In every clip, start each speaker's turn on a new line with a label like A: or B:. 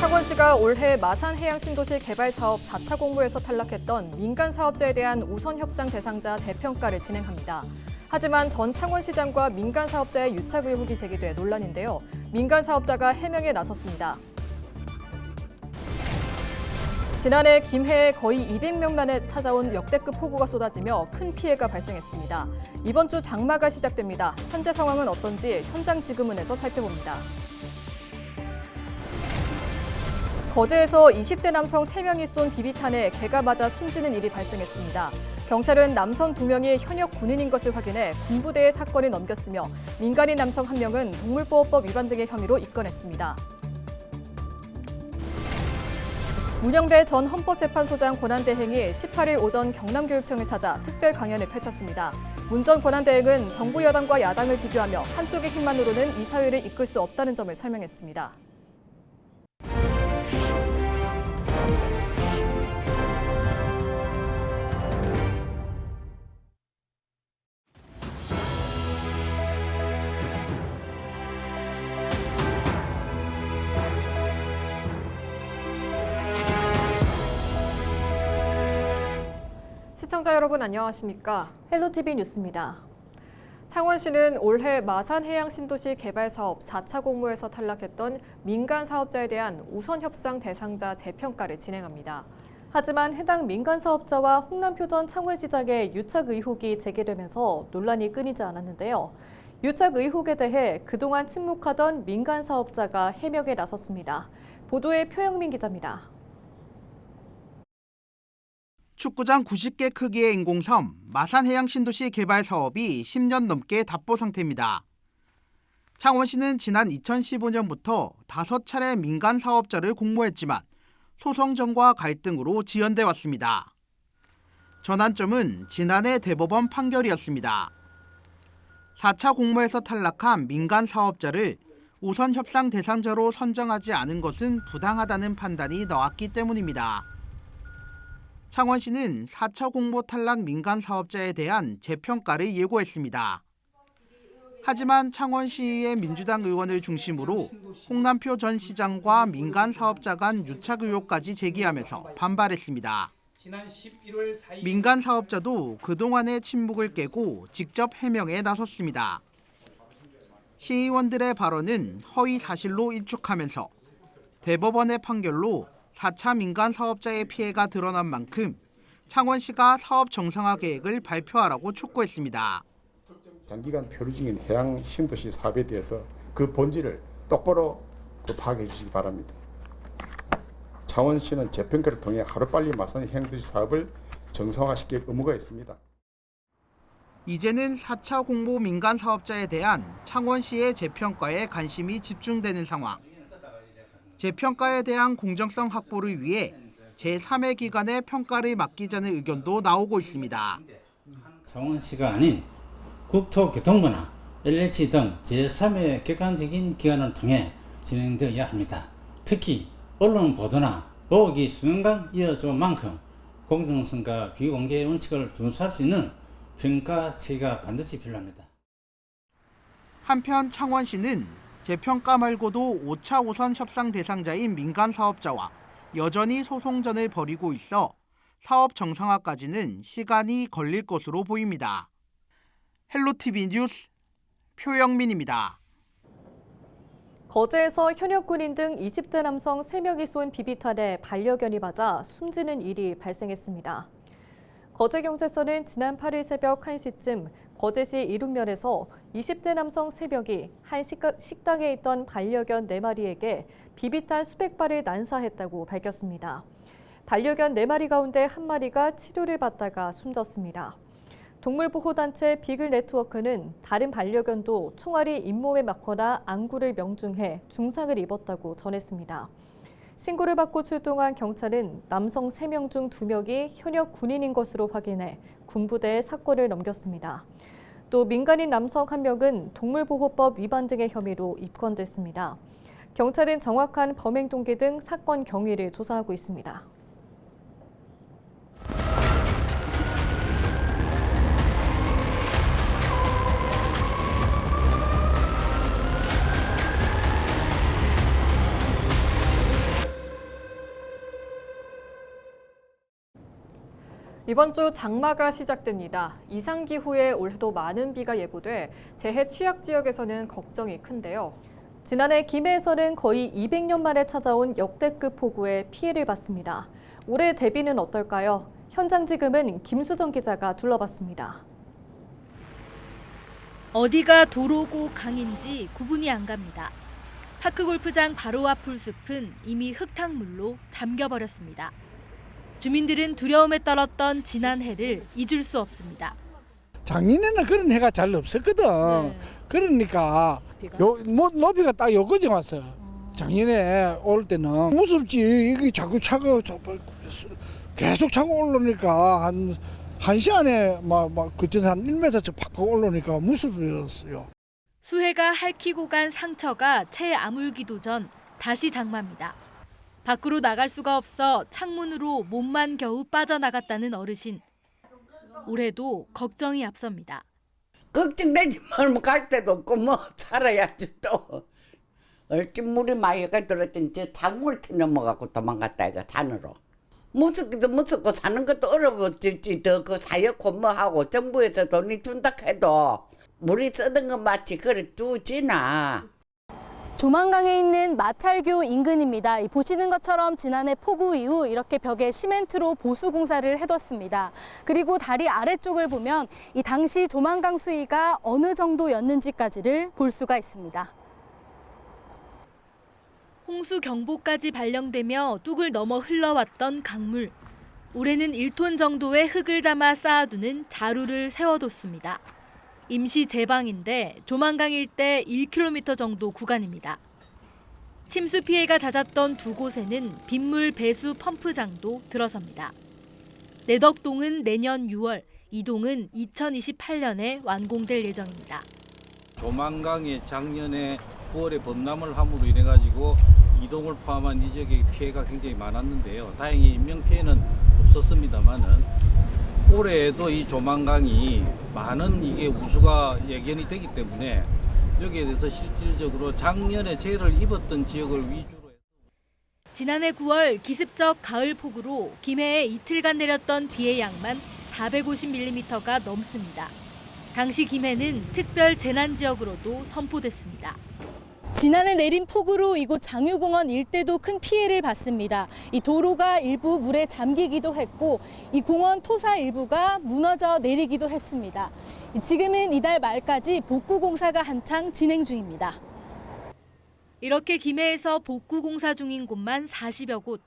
A: 창원시가 올해 마산해양신도시 개발사업 4차 공모에서 탈락했던 민간 사업자에 대한 우선 협상 대상자 재평가를 진행합니다. 하지만 전 창원시장과 민간 사업자의 유착 의혹이 제기돼 논란인데요. 민간 사업자가 해명에 나섰습니다. 지난해 김해에 거의 200명 만에 찾아온 역대급 폭우가 쏟아지며 큰 피해가 발생했습니다. 이번 주 장마가 시작됩니다. 현재 상황은 어떤지 현장 지금은에서 살펴봅니다. 거제에서 20대 남성 3명이 쏜 비비탄에 개가 맞아 숨지는 일이 발생했습니다. 경찰은 남성 2명이 현역 군인인 것을 확인해 군부대에 사건을 넘겼으며 민간인 남성 1명은 동물보호법 위반 등의 혐의로 입건했습니다. 문영배 전 헌법재판소장 권한대행이 18일 오전 경남교육청을 찾아 특별 강연을 펼쳤습니다. 문 전 권한대행은 정부 여당과 야당을 비교하며 한쪽의 힘만으로는 이 사회를 이끌 수 없다는 점을 설명했습니다. 시청자 여러분 안녕하십니까? 헬로티비 뉴스입니다. 창원시는 올해 마산해양신도시 개발사업 4차 공모에서 탈락했던 민간 사업자에 대한 우선 협상 대상자 재평가를 진행합니다. 하지만 해당 민간 사업자와 홍남표 전 창원시장의 유착 의혹이 제기되면서 논란이 끊이지 않았는데요. 유착 의혹에 대해 그동안 침묵하던 민간 사업자가 해명에 나섰습니다. 보도에 표영민 기자입니다.
B: 축구장 90개 크기의 인공섬 마산해양신도시 개발 사업이 10년 넘게 답보 상태입니다. 창원시는 지난 2015년부터 5차례 민간 사업자를 공모했지만 소송전과 갈등으로 지연돼 왔습니다. 전환점은 지난해 대법원 판결이었습니다. 4차 공모에서 탈락한 민간 사업자를 우선 협상 대상자로 선정하지 않은 것은 부당하다는 판단이 나왔기 때문입니다. 창원시는 4차 공모 탈락 민간 사업자에 대한 재평가를 예고했습니다. 하지만 창원시의 민주당 의원을 중심으로 홍남표 전 시장과 민간 사업자 간 유착 의혹까지 제기하면서 반발했습니다. 민간 사업자도 그동안의 침묵을 깨고 직접 해명에 나섰습니다. 시의원들의 발언은 허위 사실로 일축하면서 대법원의 판결로 4차 민간 사업자의 피해가 드러난 만큼 창원시가 사업 정상화 계획을 발표하라고 촉구했습니다.
C: 장기간 표류 중인 해양 신도시 사업에 대해서 그 본질을 똑바로 파악해 주시기 바랍니다. 창원시는 재평가를 통해 하루빨리 마산 해양도시 사업을 정상화시킬 의무가 있습니다.
B: 이제는 4차 공모 민간 사업자에 대한 창원시의 재평가에 관심이 집중되는 상황. 재평가에 대한 공정성 확보를 위해 제3의 기관에 평가를 맡기자는 의견도 나오고 있습니다.
D: 창원시가 아닌 국토교통부나 LH 등 제3의 객관적인 기관을 통해 진행되어야 합니다. 특히 언론 보도나 의혹이 수년간 이어진 만큼 공정성과 비공개 원칙을 준수할 수 있는 평가 체계가 반드시 필요합니다.
B: 한편 창원시는 재평가 말고도 5차 우선 협상 대상자인 민간 사업자와 여전히 소송전을 벌이고 있어 사업 정상화까지는 시간이 걸릴 것으로 보입니다. 헬로티비 뉴스 표영민입니다.
A: 거제에서 현역 군인 등 20대 남성 3명이 쏜 비비탄에 반려견이 맞아 숨지는 일이 발생했습니다. 거제경찰서는 지난 8일 새벽 1시쯤 거제시 이룸면에서 20대 남성 3명이 한 식당에 있던 반려견 4마리에게 비비탄 수백 발을 난사했다고 밝혔습니다. 반려견 4마리 가운데 1마리가 치료를 받다가 숨졌습니다. 동물보호단체 비글네트워크는 다른 반려견도 총알이 잇몸에 맞거나 안구를 명중해 중상을 입었다고 전했습니다. 신고를 받고 출동한 경찰은 남성 3명 중 2명이 현역 군인인 것으로 확인해 군부대에 사건을 넘겼습니다. 또 민간인 남성 1명은 동물보호법 위반 등의 혐의로 입건됐습니다. 경찰은 정확한 범행 동기 등 사건 경위를 조사하고 있습니다. 이번 주 장마가 시작됩니다. 이상기후에 올해도 많은 비가 예보돼 재해 취약 지역에서는 걱정이 큰데요. 지난해 김해에서는 거의 200년 만에 찾아온 역대급 폭우에 피해를 봤습니다. 올해 대비는 어떨까요? 현장 지금은 김수정 기자가 둘러봤습니다.
E: 어디가 도로고 강인지 구분이 안 갑니다. 파크골프장 바로 앞 풀숲은 이미 흙탕물로 잠겨버렸습니다. 주민들은 두려움에 떨었던 지난 해를 잊을 수 없습니다.
F: 작년에는 그런 해가 잘 없었거든.
E: 네.
F: 그러니까 높이가 딱 여기까지 왔어요. 작년에 올 때는 무섭지. 이게 자꾸 차가 계속 차고 올라오니까 한 시간에 그때는 한 1m 팍팍 올라오니까 무섭었어요.
E: 수해가 핥히고 간 상처가 채 아물기도 전 다시 장마입니다. 밖으로 나갈 수가 없어 창문으로 몸만 겨우 빠져나갔다는 어르신. 올해도 걱정이 앞섭니다.
G: 걱정되지 말면 갈 데도 없고 뭐 살아야지 또. 얼ጭ 물이 많이 들었더니 저 작물 티 넘어가고 도망갔다 이거 산으로. 무섭기도 무섭고 사는 것도 어려워졌지. 더 그 사역고 뭐 하고 정부에서 돈이 준다 해도 물이 쓰던 것 마치 그래 두지나.
H: 조만강에 있는 마찰교 인근입니다. 보시는 것처럼 지난해 폭우 이후 이렇게 벽에 시멘트로 보수 공사를 해뒀습니다. 그리고 다리 아래쪽을 보면 이 당시 조만강 수위가 어느 정도였는지까지를 볼 수가 있습니다.
E: 홍수 경보까지 발령되며 뚝을 넘어 흘러왔던 강물. 올해는 1톤 정도의 흙을 담아 쌓아두는 자루를 세워뒀습니다. 임시 제방인데 조만강 일대 1km 정도 구간입니다. 침수 피해가 잦았던 두 곳에는 빗물 배수 펌프장도 들어섭니다. 내덕동은 내년 6월, 이동은 2028년에 완공될 예정입니다.
I: 조만강에 작년에 9월에 범람을 함으로 인해 가지고 이동을 포함한 이 지역의 피해가 굉장히 많았는데요. 다행히 인명 피해는 없었습니다만은 올해에도 이 조만강이 많은 이게 우수가 예견이 되기 때문에 여기에 대해서 실질적으로 작년에 재해를 입었던 지역을 위주로 해서
E: 지난해 9월 기습적 가을 폭우로 김해에 이틀간 내렸던 비의 양만 450mm가 넘습니다. 당시 김해는 특별 재난 지역으로도 선포됐습니다.
H: 지난해 내린 폭우로 이곳 장유공원 일대도 큰 피해를 봤습니다. 이 도로가 일부 물에 잠기기도 했고 이 공원 토사 일부가 무너져 내리기도 했습니다. 지금은 이달 말까지 복구 공사가 한창 진행 중입니다.
E: 이렇게 김해에서 복구 공사 중인 곳만 40여 곳.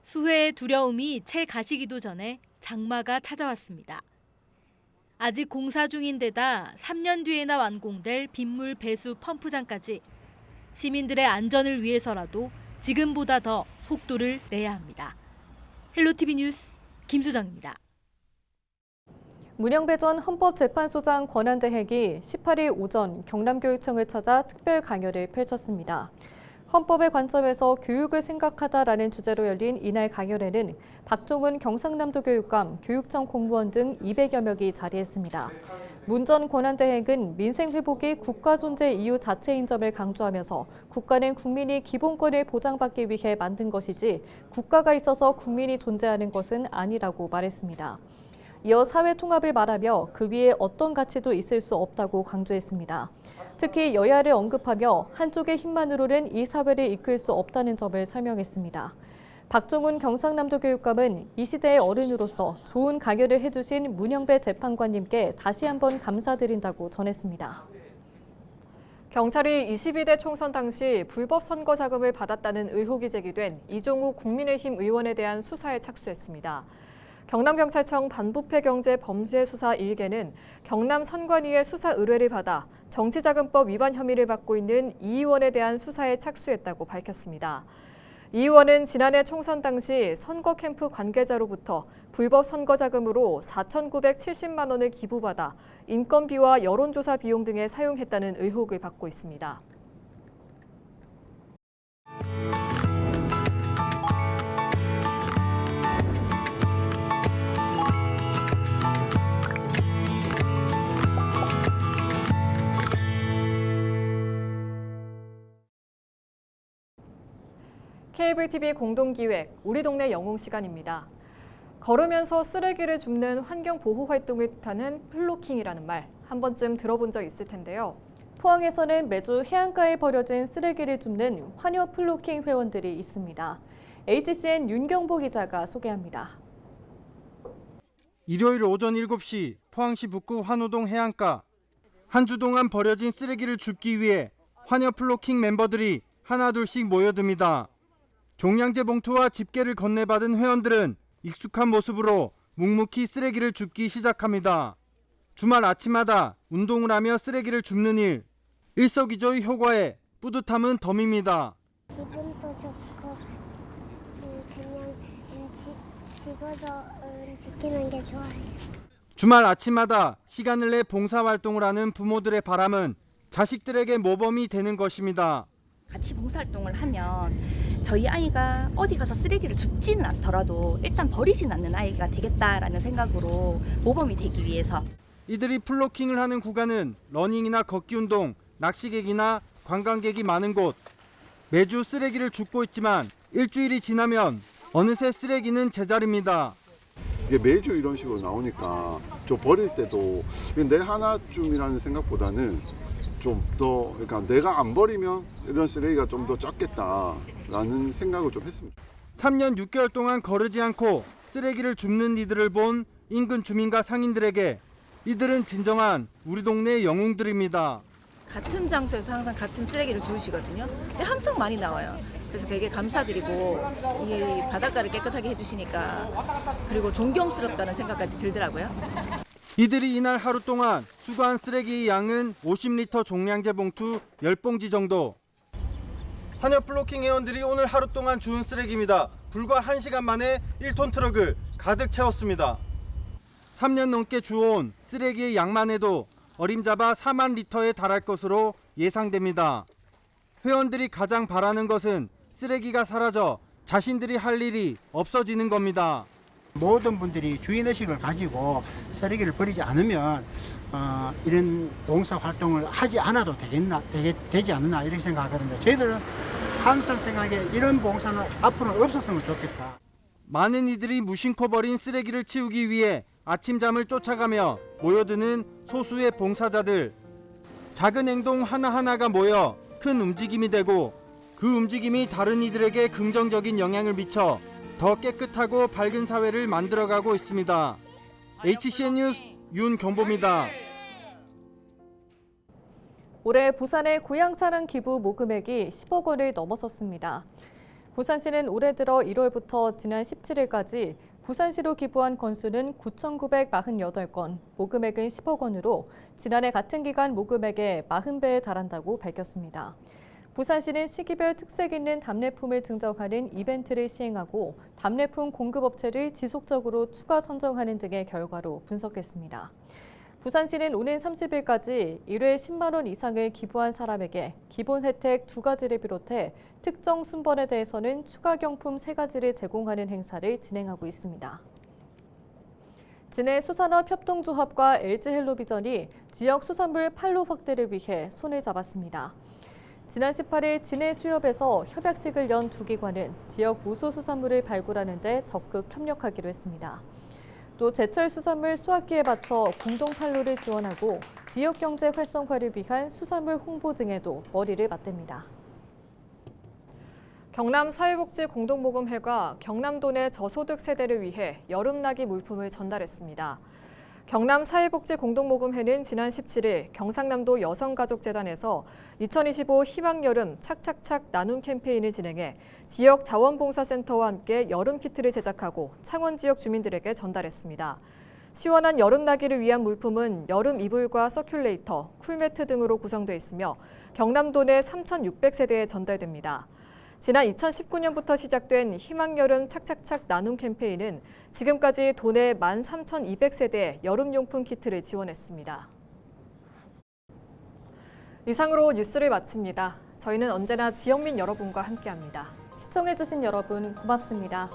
E: 수해의 두려움이 채 가시기도 전에 장마가 찾아왔습니다. 아직 공사 중인 데다 3년 뒤에나 완공될 빗물 배수 펌프장까지 시민들의 안전을 위해서라도 지금보다 더 속도를 내야 합니다. 헬로티비 뉴스 김수정입니다.
A: 문영배 전 헌법재판소장 권한대행이 18일 오전 경남교육청을 찾아 특별 강연을 펼쳤습니다. 헌법의 관점에서 교육을 생각하다라는 주제로 열린 이날 강연에는 박종훈 경상남도 교육감, 교육청 공무원 등 200여 명이 자리했습니다. 문 전 권한대행은 민생 회복이 국가 존재 이유 자체인 점을 강조하면서 국가는 국민이 기본권을 보장받기 위해 만든 것이지 국가가 있어서 국민이 존재하는 것은 아니라고 말했습니다. 이어 사회 통합을 말하며 그 위에 어떤 가치도 있을 수 없다고 강조했습니다. 특히 여야를 언급하며 한쪽의 힘만으로는 이 사회를 이끌 수 없다는 점을 설명했습니다. 박종훈 경상남도 교육감은 이 시대의 어른으로서 좋은 강연을 해주신 문영배 재판관님께 다시 한번 감사드린다고 전했습니다. 경찰이 22대 총선 당시 불법 선거 자금을 받았다는 의혹이 제기된 이종욱 국민의힘 의원에 대한 수사에 착수했습니다. 경남경찰청 반부패경제범죄수사 1개는 경남 선관위의 수사 의뢰를 받아 정치자금법 위반 혐의를 받고 있는 이 의원에 대한 수사에 착수했다고 밝혔습니다. 이 의원은 지난해 총선 당시 선거 캠프 관계자로부터 불법 선거 자금으로 4,970만 원을 기부받아 인건비와 여론조사 비용 등에 사용했다는 의혹을 받고 있습니다. 케이블 TV 공동기획 우리 동네 영웅 시간입니다. 걸으면서 쓰레기를 줍는 환경 보호 활동을 뜻하는 플로킹이라는 말 한 번쯤 들어본 적 있을 텐데요. 포항에서는 매주 해안가에 버려진 쓰레기를 줍는 환여 플로킹 회원들이 있습니다. HCN 윤경보 기자가 소개합니다.
J: 일요일 오전 7시 포항시 북구 환호동 해안가. 한 주 동안 버려진 쓰레기를 줍기 위해 환여 플로킹 멤버들이 하나둘씩 모여듭니다. 종량제 봉투와 집게를 건네받은 회원들은 익숙한 모습으로 묵묵히 쓰레기를 줍기 시작합니다. 주말 아침마다 운동을 하며 쓰레기를 줍는 일. 일석이조의 효과에 뿌듯함은 덤입니다.
K: 기분도 좋고 그냥 지구도 지키는 게 좋아요.
J: 주말 아침마다 시간을 내 봉사활동을 하는 부모들의 바람은 자식들에게 모범이 되는 것입니다.
L: 같이 봉사활동을 하면 저희 아이가 어디 가서 쓰레기를 줍지는 않더라도 일단 버리진 않는 아이가 되겠다라는 생각으로 모범이 되기 위해서.
J: 이들이 플로킹을 하는 구간은 러닝이나 걷기 운동, 낚시객이나 관광객이 많은 곳. 매주 쓰레기를 줍고 있지만 일주일이 지나면 어느새 쓰레기는 제자리입니다.
M: 이게 매주 이런 식으로 나오니까 좀 버릴 때도 내 하나쯤이라는 생각보다는 좀 더, 그러니까 내가 안 버리면 이런 쓰레기가 좀 더 적겠다라는 생각을 좀 했습니다.
J: 3년 6개월 동안 거르지 않고 쓰레기를 줍는 이들을 본 인근 주민과 상인들에게 이들은 진정한 우리 동네의 영웅들입니다.
N: 같은 장소에서 항상 같은 쓰레기를 주우시거든요. 근데 항상 많이 나와요. 그래서 되게 감사드리고 이 바닷가를 깨끗하게 해주시니까 그리고 존경스럽다는 생각까지 들더라고요.
J: 이들이 이날 하루 동안 수거한 쓰레기의 양은 50리터 종량제 봉투 10봉지 정도. 환여 플로킹 회원들이 오늘 하루 동안 주운 쓰레기입니다. 불과 1시간 만에 1톤 트럭을 가득 채웠습니다. 3년 넘게 주워온 쓰레기의 양만 해도 어림잡아 4만 리터에 달할 것으로 예상됩니다. 회원들이 가장 바라는 것은 쓰레기가 사라져 자신들이 할 일이 없어지는 겁니다.
O: 모든 분들이 주인의식을 가지고 쓰레기를 버리지 않으면 이런 봉사활동을 하지 않아도 되지 않나 이렇게 생각하거든요. 저희들은 항상 생각에 이런 봉사는 앞으로 없었으면 좋겠다.
J: 많은 이들이 무심코 버린 쓰레기를 치우기 위해 아침잠을 쫓아가며 모여드는 소수의 봉사자들. 작은 행동 하나하나가 모여 큰 움직임이 되고 그 움직임이 다른 이들에게 긍정적인 영향을 미쳐 더 깨끗하고 밝은 사회를 만들어가고 있습니다. HCN 뉴스 윤경보입니다.
A: 올해 부산의 고향자랑 기부 모금액이 10억 원을 넘어섰습니다. 부산시는 올해 들어 1월부터 지난 17일까지 부산시로 기부한 건수는 9,948건, 모금액은 10억 원으로 지난해 같은 기간 모금액의 40배에 달한다고 밝혔습니다. 부산시는 시기별 특색 있는 답례품을 증정하는 이벤트를 시행하고 답례품 공급업체를 지속적으로 추가 선정하는 등의 결과로 분석했습니다. 부산시는 오는 30일까지 1회 10만 원 이상을 기부한 사람에게 기본 혜택 2가지를 비롯해 특정 순번에 대해서는 추가 경품 3가지를 제공하는 행사를 진행하고 있습니다. 진해 수산업 협동조합과 LG헬로비전이 지역 수산물 판로 확대를 위해 손을 잡았습니다. 지난 18일 진해 수협에서 협약식을 연 두 기관은 지역 무소 수산물을 발굴하는 데 적극 협력하기로 했습니다. 또 제철 수산물 수확기에 맞춰 공동 판로를 지원하고 지역 경제 활성화를 위한 수산물 홍보 등에도 머리를 맞댑니다. 경남 사회복지 공동모금회가 경남도 내 저소득 세대를 위해 여름나기 물품을 전달했습니다. 경남 사회복지 공동모금회는 지난 17일 경상남도 여성가족재단에서 2025 희망여름 착착착 나눔 캠페인을 진행해 지역 자원봉사센터와 함께 여름 키트를 제작하고 창원 지역 주민들에게 전달했습니다. 시원한 여름나기를 위한 물품은 여름 이불과 서큘레이터, 쿨매트 등으로 구성되어 있으며 경남도 내 3,600세대에 전달됩니다. 지난 2019년부터 시작된 희망여름 착착착 나눔 캠페인은 지금까지 도내 13,200세대의 여름용품 키트를 지원했습니다. 이상으로 뉴스를 마칩니다. 저희는 언제나 지역민 여러분과 함께합니다. 시청해주신 여러분 고맙습니다.